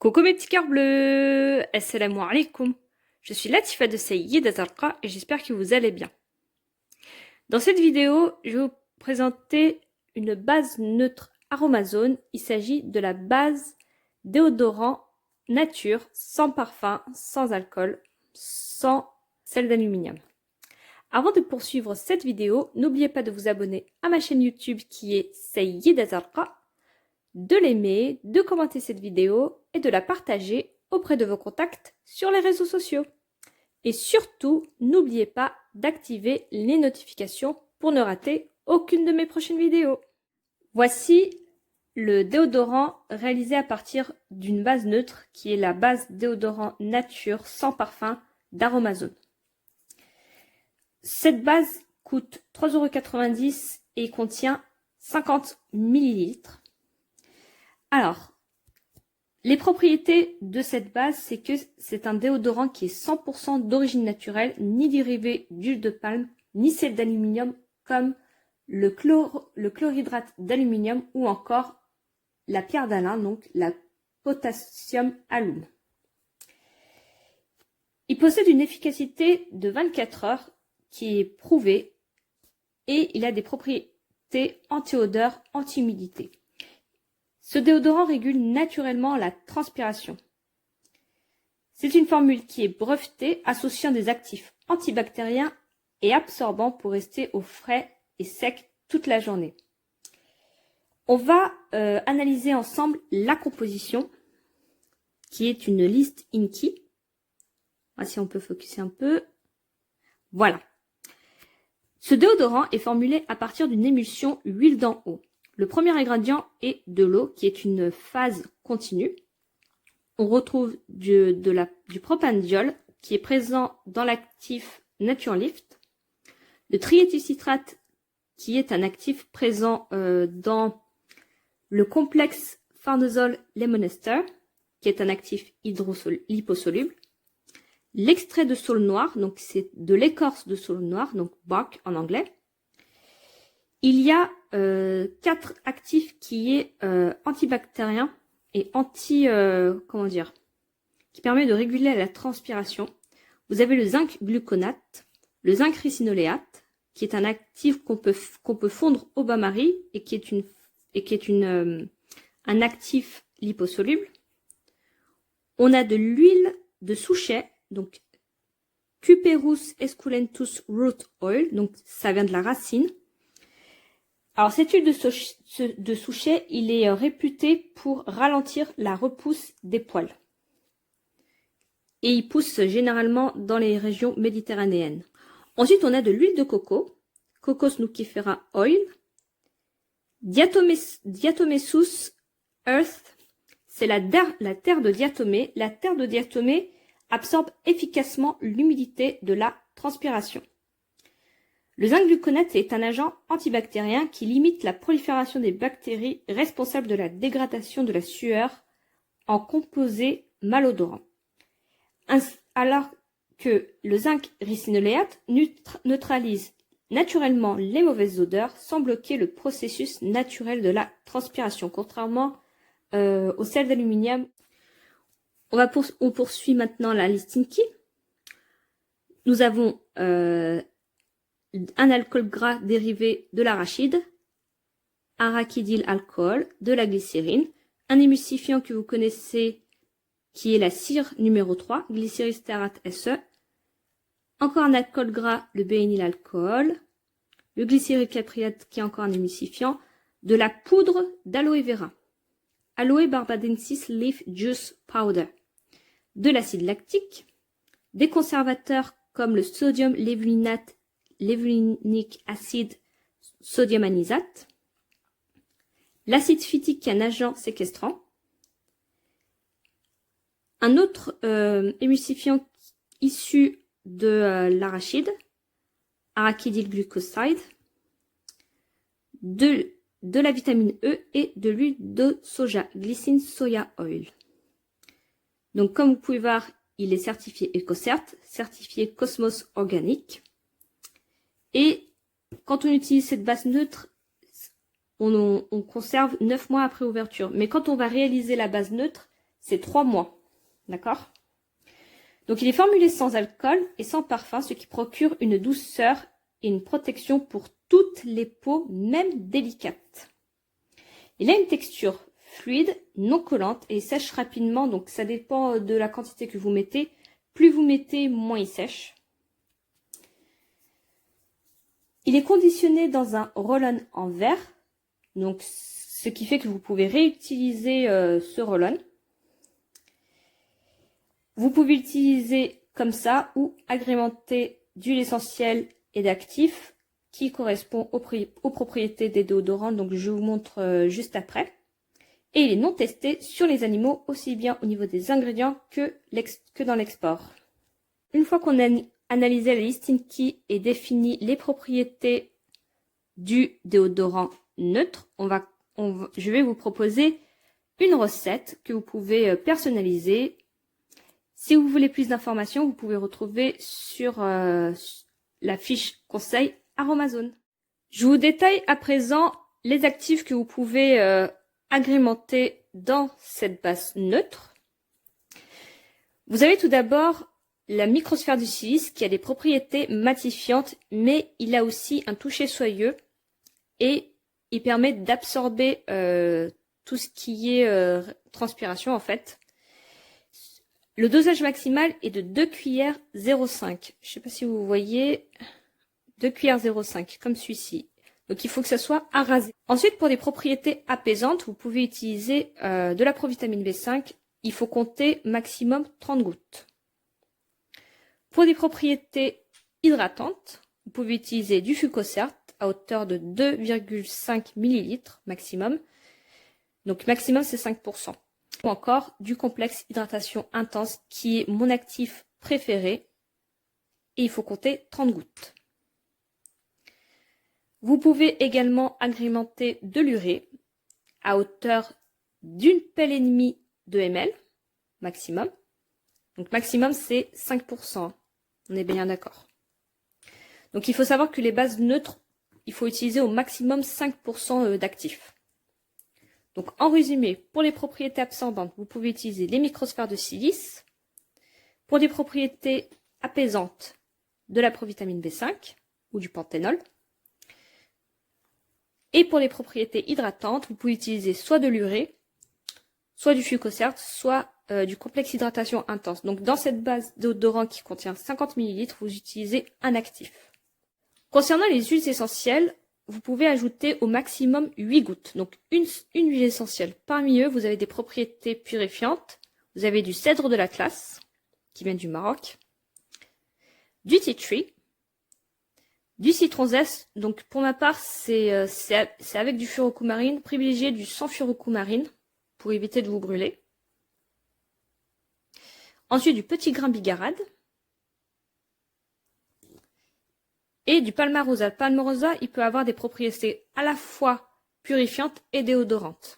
Coucou mes petits cœurs bleus, assalamu alaikum. Je suis Latifa de Sayyid Azarqa et j'espère que vous allez bien. Dans cette vidéo, je vais vous présenter une base neutre Aromazone. Il s'agit de la base déodorant nature, sans parfum, sans alcool, sans sel d'aluminium. Avant de poursuivre cette vidéo, n'oubliez pas de vous abonner à ma chaîne YouTube qui est Sayyid Azarqa, de l'aimer, de commenter cette vidéo et de la partager auprès de vos contacts sur les réseaux sociaux. Et surtout, n'oubliez pas d'activer les notifications pour ne rater aucune de mes prochaines vidéos. Voici le déodorant réalisé à partir d'une base neutre qui est la base déodorant nature sans parfum d'Aromazone. Cette base coûte 3,90 € et contient 50 ml. Alors, les propriétés de cette base, c'est que c'est un déodorant qui est 100% d'origine naturelle, ni dérivé d'huile de palme, ni sel d'aluminium, comme le chlorhydrate d'aluminium ou encore la pierre d'Alain, donc la potassium alum. Il possède une efficacité de 24 heures qui est prouvée et il a des propriétés anti-odeur, anti-humidité. Ce déodorant régule naturellement la transpiration. C'est une formule qui est brevetée, associant des actifs antibactériens et absorbants pour rester au frais et sec toute la journée. On va analyser ensemble la composition, qui est une liste Inkey. Si on peut focuser un peu. Voilà. Ce déodorant est formulé à partir d'une émulsion huile d'en haut. Le premier ingrédient est de l'eau, qui est une phase continue. On retrouve du propandiol, qui est présent dans l'actif Naturelift. Le triéthylcitrate, qui est un actif présent dans le complexe farnesol lemonester, qui est un actif liposoluble. L'extrait de saule noire, donc c'est de l'écorce de saule noire, donc bark en anglais. Il y a 4 actifs qui est antibactérien et qui permet de réguler la transpiration. Vous avez le zinc gluconate, le zinc ricinoléate, qui est un actif qu'on peut fondre au bain-marie et qui est un actif liposoluble. On a de l'huile de souchet, donc Cuperus esculentus root oil, donc ça vient de la racine. Alors cette huile de souchet, il est réputé pour ralentir la repousse des poils. Et il pousse généralement dans les régions méditerranéennes. Ensuite, on a de l'huile de coco, Cocos nucifera oil, Diatomesus earth, c'est la terre de diatomée. La terre de diatomée absorbe efficacement l'humidité de la transpiration. Le zinc gluconate est un agent antibactérien qui limite la prolifération des bactéries responsables de la dégradation de la sueur en composés malodorants. Alors que le zinc ricinoléate neutralise naturellement les mauvaises odeurs sans bloquer le processus naturel de la transpiration, contrairement au sel d'aluminium. On poursuit maintenant la liste Inkey. Nous avons un alcool gras dérivé de l'arachide, arachidyl alcool, de la glycérine, un émulsifiant que vous connaissez qui est la cire numéro 3, glycérylstérate SE, encore un alcool gras, le béényl alcool, le glycérylcapriate qui est encore un émulsifiant, de la poudre d'aloe vera, Aloe barbadensis leaf juice powder, de l'acide lactique, des conservateurs comme le sodium lévulinate, lévulinic acide, sodium anisate, l'acide phytique qui est un agent séquestrant, un autre émulsifiant issu de l'arachide, arachidyl glucoside, de la vitamine E et de l'huile de soja, glycine soya oil. Donc comme vous pouvez voir, il est certifié EcoCert, certifié Cosmos organique. Et quand on utilise cette base neutre, on conserve 9 mois après ouverture. Mais quand on va réaliser la base neutre, c'est 3 mois. D'accord? Donc il est formulé sans alcool et sans parfum, ce qui procure une douceur et une protection pour toutes les peaux, même délicates. Il a une texture fluide, non collante et il sèche rapidement, donc ça dépend de la quantité que vous mettez. Plus vous mettez, moins il sèche. Il est conditionné dans un roll-on en verre, donc ce qui fait que vous pouvez réutiliser ce roll-on. Vous pouvez l'utiliser comme ça ou agrémenter d'huile essentielle et d'actifs qui correspond aux propriétés des déodorants, donc je vous montre juste après. Et il est non testé sur les animaux, aussi bien au niveau des ingrédients que dans l'export. Une fois qu'on a analysé la listing key et défini les propriétés du déodorant neutre, je vais vous proposer une recette que vous pouvez personnaliser. Si vous voulez plus d'informations, vous pouvez retrouver sur la fiche conseil Aromazone. Je vous détaille à présent les actifs que vous pouvez agrémenter dans cette base neutre. Vous avez tout d'abord la microsphère du silice qui a des propriétés matifiantes, mais il a aussi un toucher soyeux et il permet d'absorber tout ce qui est transpiration en fait. Le dosage maximal est de 2 cuillères 0,5. Je ne sais pas si vous voyez, 2 cuillères 0,5 comme celui-ci. Donc il faut que ça soit arasé. Ensuite, pour des propriétés apaisantes, vous pouvez utiliser de la provitamine B5. Il faut compter maximum 30 gouttes. Pour des propriétés hydratantes, vous pouvez utiliser du Fucocert à hauteur de 2,5 ml maximum. Donc maximum c'est 5%. Ou encore du complexe hydratation intense qui est mon actif préféré. Et il faut compter 30 gouttes. Vous pouvez également agrémenter de l'urée à hauteur d'une pelle et demie de ml maximum. Donc maximum c'est 5%. On est bien d'accord. Donc il faut savoir que les bases neutres, il faut utiliser au maximum 5% d'actifs. Donc en résumé, pour les propriétés absorbantes, vous pouvez utiliser les microsphères de silice. Pour les propriétés apaisantes, de la provitamine B5 ou du panthénol. Et pour les propriétés hydratantes, vous pouvez utiliser soit de l'urée, soit du Fucocert, soit du complexe hydratation intense. Donc dans cette base déodorant qui contient 50 ml, vous utilisez un actif. Concernant les huiles essentielles, vous pouvez ajouter au maximum 8 gouttes. Donc une huile essentielle. Parmi eux, vous avez des propriétés purifiantes. Vous avez du cèdre de l'Atlas, qui vient du Maroc, du tea tree, du citron zeste. Donc pour ma part, c'est avec du furocoumarine. Privilégiez du sans furocoumarine pour éviter de vous brûler. Ensuite, du petit grain bigarade. Et du palmarosa. Le palmarosa, il peut avoir des propriétés à la fois purifiantes et déodorantes.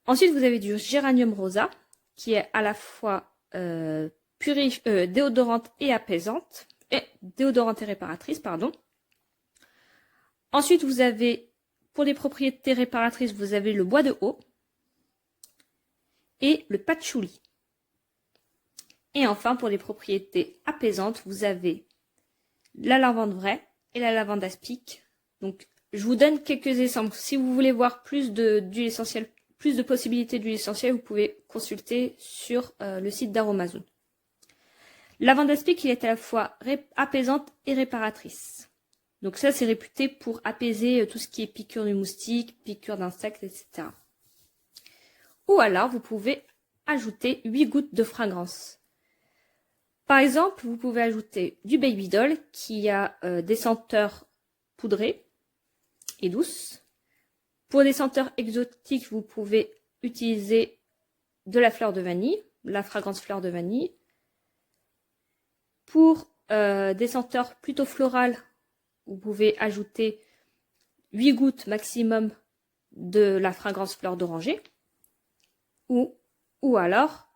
Ensuite, vous avez du géranium rosa, qui est à la fois déodorante et apaisante. Déodorante et réparatrice, pardon. Ensuite, vous avez, pour les propriétés réparatrices, vous avez le bois de haut et le patchouli. Et enfin, pour les propriétés apaisantes, vous avez la lavande vraie et la lavande aspic. Donc, je vous donne quelques exemples. Si vous voulez voir plus d'huile essentielle, plus de possibilités d'huile essentielle, vous pouvez consulter sur le site d'Aromazone. La lavande aspic, il est à la fois apaisante et réparatrice. Donc ça, c'est réputé pour apaiser tout ce qui est piqûre de moustique, piqûre d'insectes, etc. Ou alors, vous pouvez ajouter 8 gouttes de fragrance. Par exemple, vous pouvez ajouter du Baby Doll qui a des senteurs poudrées et douces. Pour des senteurs exotiques, vous pouvez utiliser de la fleur de vanille, la fragrance fleur de vanille. Pour des senteurs plutôt florales, vous pouvez ajouter 8 gouttes maximum de la fragrance fleur d'oranger. Ou alors,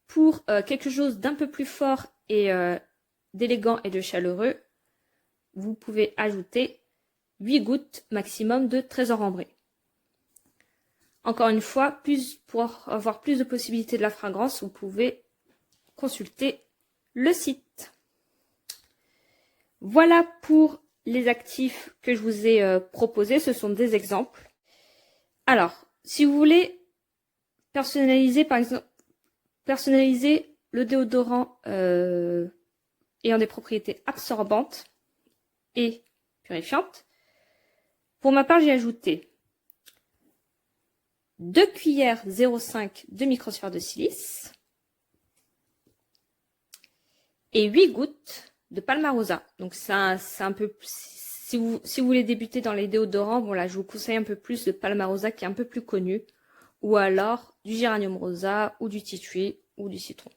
pour quelque chose d'un peu plus fort et d'élégant et de chaleureux, vous pouvez ajouter 8 gouttes maximum de trésor ambré. Encore une fois, pour avoir plus de possibilités de la fragrance, vous pouvez consulter le site. Voilà pour les actifs que je vous ai proposés. Ce sont des exemples. Alors, si vous voulez personnaliser, par exemple, le déodorant ayant des propriétés absorbantes et purifiantes, pour ma part, j'ai ajouté 2 cuillères 0,5 de microsphère de silice et 8 gouttes de Palmarosa. Donc c'est un peu, si vous voulez débuter dans les déodorants, bon là je vous conseille un peu plus de Palmarosa qui est un peu plus connu, ou alors du géranium rosa ou du tea tree ou du citron.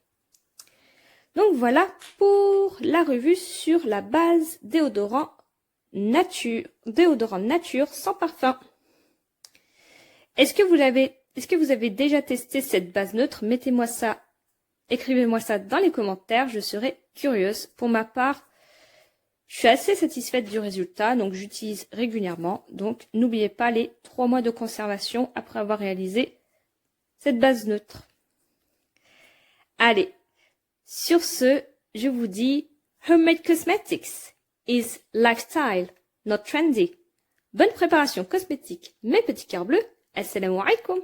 Donc voilà pour la revue sur la base déodorant nature sans parfum. Est-ce que vous avez déjà testé cette base neutre? Mettez-moi ça, écrivez-moi ça dans les commentaires, je serai curieuse. Pour ma part, je suis assez satisfaite du résultat, donc j'utilise régulièrement. Donc n'oubliez pas les 3 mois de conservation après avoir réalisé cette base neutre. Allez, sur ce, je vous dis Homemade Cosmetics is lifestyle, not trendy. Bonne préparation cosmétique, mes petits cœurs bleus. Assalamu alaikum.